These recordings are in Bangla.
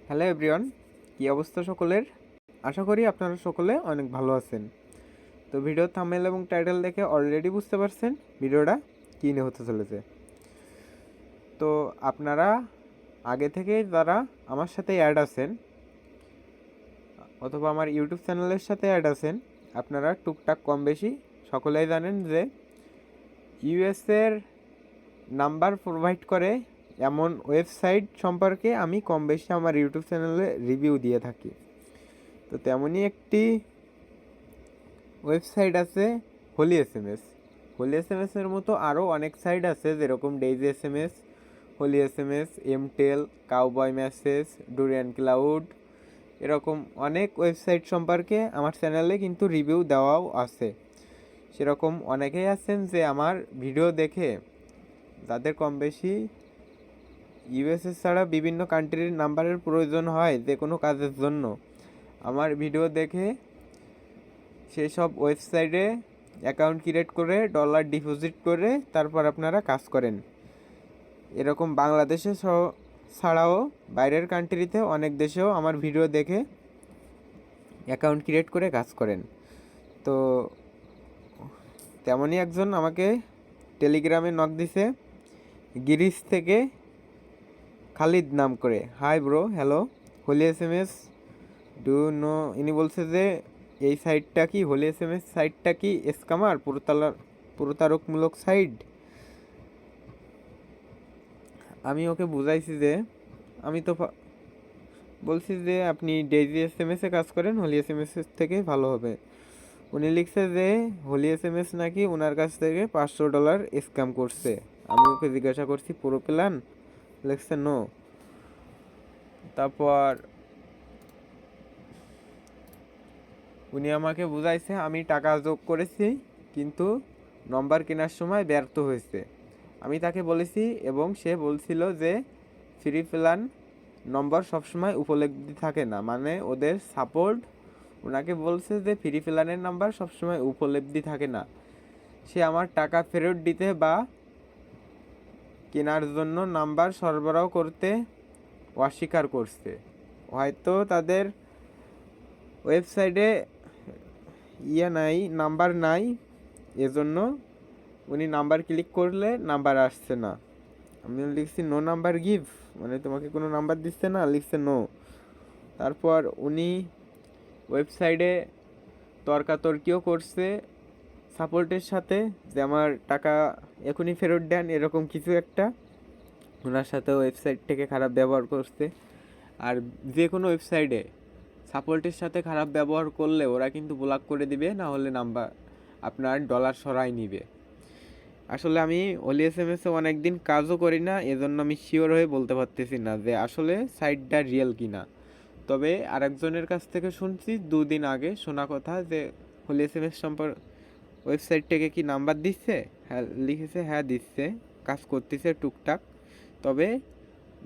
হ্যালো এভরিওয়ান, কী অবস্থা সকলের? আশা করি আপনারা সকলে অনেক ভালো আছেন। তো ভিডিও থাম্বনেল এবং টাইটেল দেখে অলরেডি বুঝতে পারছেন ভিডিওটা কী নিয়ে হতে চলেছে। তো আপনারা আগে থেকেই যারা আমার সাথে অ্যাড আছেন অথবা আমার ইউটিউব চ্যানেলের সাথে অ্যাড আছেন, আপনারা টুকটাক কম বেশি সকলেই জানেন যে ইউএসের নাম্বার প্রোভাইড করে এমন ওয়েবসাইট সম্পর্কে আমি কম বেশি আমার ইউটিউব চ্যানেলে রিভিউ দিয়ে থাকি। তো তেমনই একটি ওয়েবসাইট আছে হোলি এসএমএস। হোলি এসএমএসের মতো আরও অনেক সাইট আছে, যেরকম Daisy SMS, Holy SMS, Mtel, cowboy message, durian cloud, এরকম অনেক ওয়েবসাইট সম্পর্কে আমার চ্যানেলে কিন্তু রিভিউ দেওয়াও আছে। সেরকম অনেকেই আছেন যে আমার ভিডিও দেখে যাদের কম বেশি ইউএসএ ছাড়া বিভিন্ন কান্ট্রির নাম্বারের প্রয়োজন হয় যে কোনো কাজের জন্য, আমার ভিডিও দেখে সেই সব ওয়েবসাইটে অ্যাকাউন্ট ক্রিয়েট করে ডলার ডিপোজিট করে তারপর আপনারা কাজ করেন। এরকম বাংলাদেশে ছাড়াও বাইরের কান্ট্রিতে অনেক দেশেও আমার ভিডিও দেখে অ্যাকাউন্ট ক্রিয়েট করে কাজ করেন। তো তেমনই একজন আমাকে টেলিগ্রামে নক দিছে গিরিশ থেকে, খালিদ নাম করে। হাই ব্রো, হ্যালো, হোলি এসএমএস ডু নো। ইনি বলছে যে এই সাইটটা কি, হোলি এসএমএস সাইটটা কি স্ক্যামার, প্রতারকমূলক সাইট? আমি ওকে বুঝাইছি যে আমি তো বলছি যে আপনি ডেইজি এসএমএসে কাজ করেন, হোলি এসএমএস থেকে ভালো হবে। উনি লিখছে যে হোলি এসএমএস নাকি ওনার কাছ থেকে $500 স্ক্যাম করছে। আমি ওকে জিজ্ঞাসা করছি পুরো প্ল্যান, লিখছে নো। তারপর উনি আমাকে বুঝাইছে আমি টাকা যোগ করেছি কিন্তু নম্বর কেনার সময় ব্যর্থ হয়েছে। আমি তাকে বলেছি এবং সে বলছিল যে ফ্রি প্ল্যান নম্বর সবসময় উপলব্ধ থাকে না, মানে ওদের সাপোর্ট ওনাকে বলছে যে ফ্রি প্ল্যানের নাম্বার সবসময় উপলব্ধি থাকে না। সে আমার টাকা ফেরত দিতে বা কেনার জন্য নাম্বার সরবরাহ করতে অস্বীকার করছে। হয়তো তাদের ওয়েবসাইটে নাই, নাম্বার নাই, এজন্য উনি নাম্বার ক্লিক করলে নাম্বার আসছে না। আমি লিখছি নো নাম্বার গিভ, মানে তোমাকে কোনো নাম্বার দিচ্ছে না, লিখছে নো। তারপর উনি ওয়েবসাইটে তর্কাতর্কিও করছে সাপোর্টের সাথে যে আমার টাকা এখনই ফেরত দেন, এরকম কিছু একটা। ওনার সাথে ওয়েবসাইট থেকে খারাপ ব্যবহার করছে। আর যে কোনো ওয়েবসাইটে সাপোর্টের সাথে খারাপ ব্যবহার করলে ওরা কিন্তু ব্লক করে দিবে, না হলে নাম্বার আপনার ডলার সরাই নিবে। আসলে আমি হোলি এসএমএসে অনেক দিন কাজও করি না, এজন্য আমি শিওর হয়ে বলতে পারতেছি না যে আসলে সাইটটা রিয়েল কিনা। তবে আরেকজনের কাছ থেকে শুনছি 2 দিন আগে শোনা কথা যে হোলি এসএমএস ওয়েবসাইট থেকে কি নাম্বার দিচ্ছে, হ্যাঁ লিখেছে, হ্যাঁ দিচ্ছে, কাজ করতেছে টুকটাক। তবে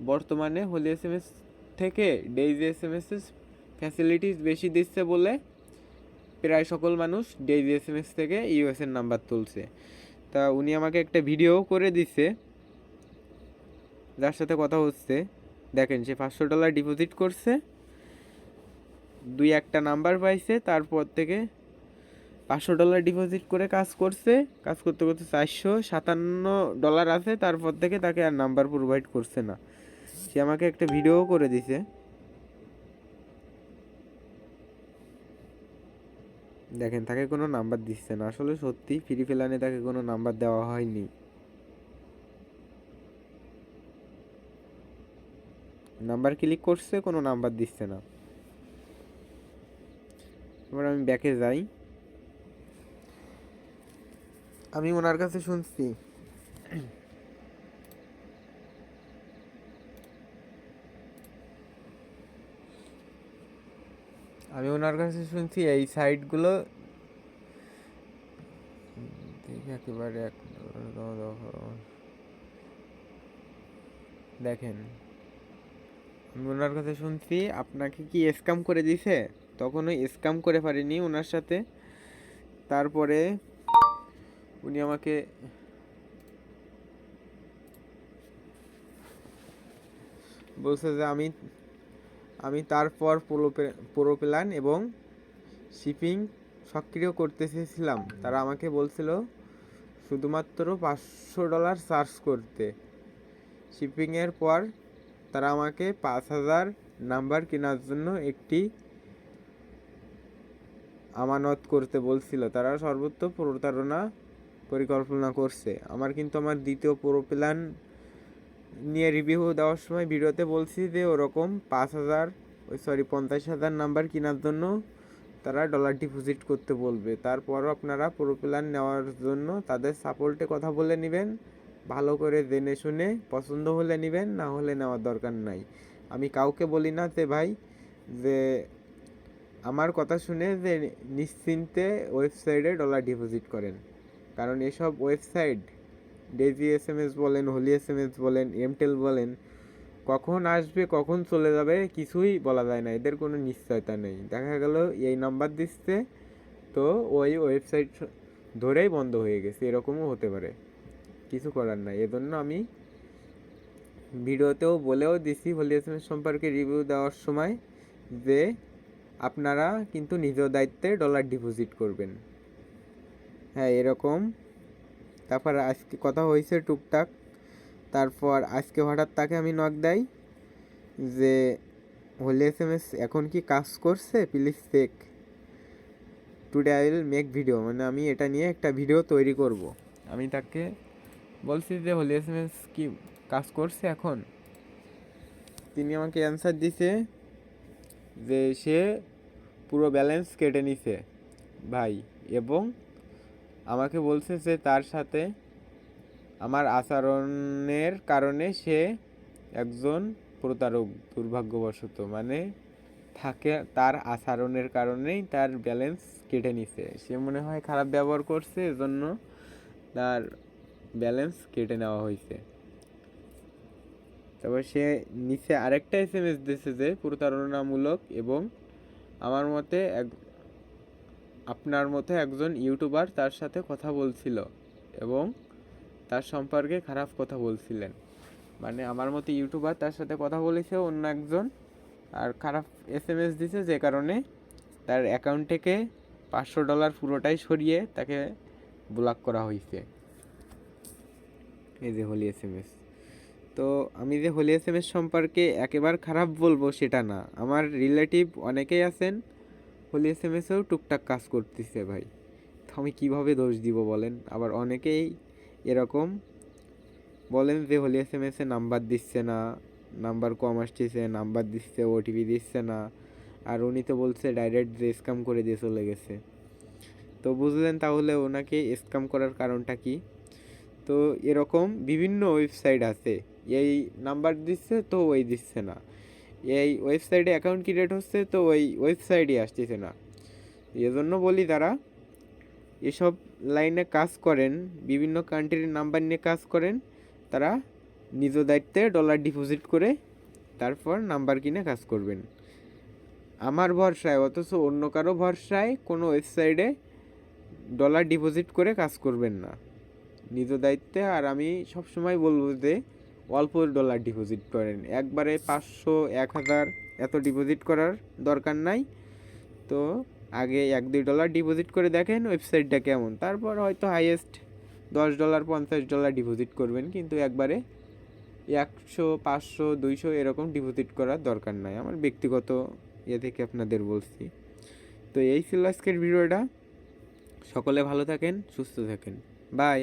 বর্তমানে হোলি এসএমএস থেকে ডেইজি এসএমএস ফ্যাসিলিটিস বেশি দিচ্ছে বলে প্রায় সকল মানুষ ডেইজি এসএমএস থেকে ইউএসের নাম্বার তুলছে। তা উনি আমাকে একটা ভিডিও করে দিছে যার সাথে কথা হচ্ছে, দেখেন সে $500 ডিপোজিট করছে, 2-1টা নাম্বার পাইছে, তারপর থেকে $500 ডিপোজিট করে কাজ করছে, কাজ করতে করতে $457 আছে, তারপর থেকে তাকে আর নাম্বার প্রোভাইড করছে না। সে আমাকে একটা ভিডিও করে দিছে, দেখেন তাকে কোনো নাম্বার দিচ্ছে না। আসলে সত্যি ফ্রি প্ল্যানে তাকে কোনো নাম্বার দেওয়া হয়নি। নাম্বার ক্লিক করছে, কোনো নাম্বার দিচ্ছে না। এবার আমি ব্যাকে যাই। আমি ওনার কাছে শুনছি এই সাইটগুলো একেবারে দেখেন, আমি ওনার কাছে শুনছি আপনাকে কি স্ক্যাম করে দিছে, তখন ওই স্ক্যাম করে পারিনি ওনার সাথে। তারপরে উনি আমাকে বলছে যে আমি আমি তারপর প্রো প্ল্যান এবং শিপিং সক্রিয় করতে চেয়েছিলাম। তারা আমাকে বলছিল শুধুমাত্র $500 চার্জ করতে। শিপিংয়ের পর তারা আমাকে 5000 নাম্বার কেনার জন্য একটি আমানত করতে বলছিল। তারা সর্বত্র প্রতারণা পরিকল্পনা করছে। আমার দ্বিতীয় প্রো প্ল্যান নিয়ে রিভিউ দেওয়ার সময় ভিডিওতে বলছি যে ওরকম 50,000 নাম্বার কেনার জন্য তারা ডলার ডিপোজিট করতে বলবে। তারপরও আপনারা প্রো প্ল্যান নেওয়ার জন্য তাদের সাপোর্টে কথা বলে নেবেন, ভালো করে জেনে শুনে পছন্দ হলে নেবেন, না হলে নেওয়ার দরকার নাই। আমি কাউকে বলি না যে ভাই যে আমার কথা শুনে যে নিশ্চিন্তে ওয়েবসাইটে ডলার ডিপোজিট করেন, কারণ এসব ওয়েবসাইট ডেজি SMS বলেন, হোলি SMS বলেন, এমটেল বলেন, কখন আসবে কখন চলে যাবে কিছুই বলা যায় না। এদের কোনো নিশ্চয়তা নেই। দেখা গেল এই নাম্বার দিচ্ছে তো ওই ওয়েবসাইট ধরেই বন্ধ হয়ে গেছে, এরকমও হতে পারে, কিছু করার নাই। এজন্য আমি ভিডিওতেও বলেও দিছি হোলি SMS সম্পর্কে রিভিউ দেওয়ার সময় যে আপনারা কিন্তু নিজ দায়িত্বে ডলার ডিপোজিট করবেন। হ্যাঁ, এরকম। তারপর আজকে কথা হয়েছে টুকটাক। তারপর আজকে হঠাৎ তাকে আমি নক দেই যে হোলি SMS এখন কি কাজ করছে, please check, today I will make video, মানে আমি এটা নিয়ে একটা ভিডিও তৈরি করব। আমি তাকে বলছি যে হোলি SMS কি কাজ করছে এখন। তিনি আমাকে অ্যান্সার দিছে যে সে পুরো ব্যালেন্স কেটে নিছে ভাই, এবং আমাকে বলছে যে তার সাথে আমার আচরণের কারণে সে একজন প্রতারক, দুর্ভাগ্যবশত, মানে তার আচরণের কারণেই তার ব্যালেন্স কেটে নিছে। সে মনে হয় খারাপ ব্যবহার করছে, এজন্য তার ব্যালেন্স কেটে নেওয়া হয়েছে। তারপর সে নিচে আরেকটা SMS দিয়েছে যে প্রতারণামূলক, এবং আমার মতে আপনার মতো একজন ইউটিউবার তার সাথে কথা বলছিল এবং তার সম্পর্কে খারাপ কথা বলছিলেন। মানে আমার মতো ইউটিউবার তার সাথে কথা বলেছে অন্য একজন, আর খারাপ SMS দিছে, যে কারণে তার অ্যাকাউন্ট থেকে $500 পুরোটাই সরিয়ে তাকে ব্লক করা হয়েছে। এই যে হোলি SMS। তো আমি যে হোলি SMS সম্পর্কে একেবারে খারাপ বলবো সেটা না, আমার রিলেটিভ অনেকেই আছেন হোলি SMSেও টুকটাক কাজ করতেছে ভাই। তো আমি কীভাবে দোষ দিব বলেন? আবার অনেকেই এরকম বলেন যে হোলি SMS নাম্বার দিচ্ছে না, নাম্বার কম আসতেছে, নাম্বার দিচ্ছে OTP দিচ্ছে না, আর উনি তো বলছে ডাইরেক্ট যে স্ক্যাম করে দিয়ে চলে গেছে। তো বুঝলেন তাহলে ওনাকে স্ক্যাম করার কারণটা কি? তো এরকম বিভিন্ন ওয়েবসাইট আছে, এই নাম্বার দিচ্ছে তো ওই দিচ্ছে না, এই ওয়েবসাইটে অ্যাকাউন্ট ক্রিয়েট হচ্ছে তো ওই ওয়েবসাইটই আসতেছে না। এজন্য বলি তারা এসব লাইনে কাজ করেন, বিভিন্ন কান্ট্রির নাম্বার নিয়ে কাজ করেন, তারা নিজ দায়িত্বে ডলার ডিপোজিট করে তারপর নাম্বার কিনে কাজ করবেন। আমার ভরসায় অথচ অন্য কারো ভরসায় কোনো ওয়েবসাইটে ডলার ডিপোজিট করে কাজ করবেন না, নিজ দায়িত্বে। আর আমি সবসময় বলবো যে অল্প ডলার ডিপোজিট করেন, একবারে 500 1000 এত ডিপোজিট করার দরকার নাই। তো আগে $1-2 ডিপোজিট করে দেখেন ওয়েবসাইটটা কেমন, তারপর হয়তো হাইয়েস্ট $10 $50 ডিপোজিট করবেন, কিন্তু একবারে 100 500 200 এরকম ডিপোজিট করার দরকার নাই। আমার ব্যক্তিগত থেকে আপনাদের বলছি। তো এই ছিল আজকের ভিডিওটা। সকলে ভালো থাকেন, সুস্থ থাকেন, বাই।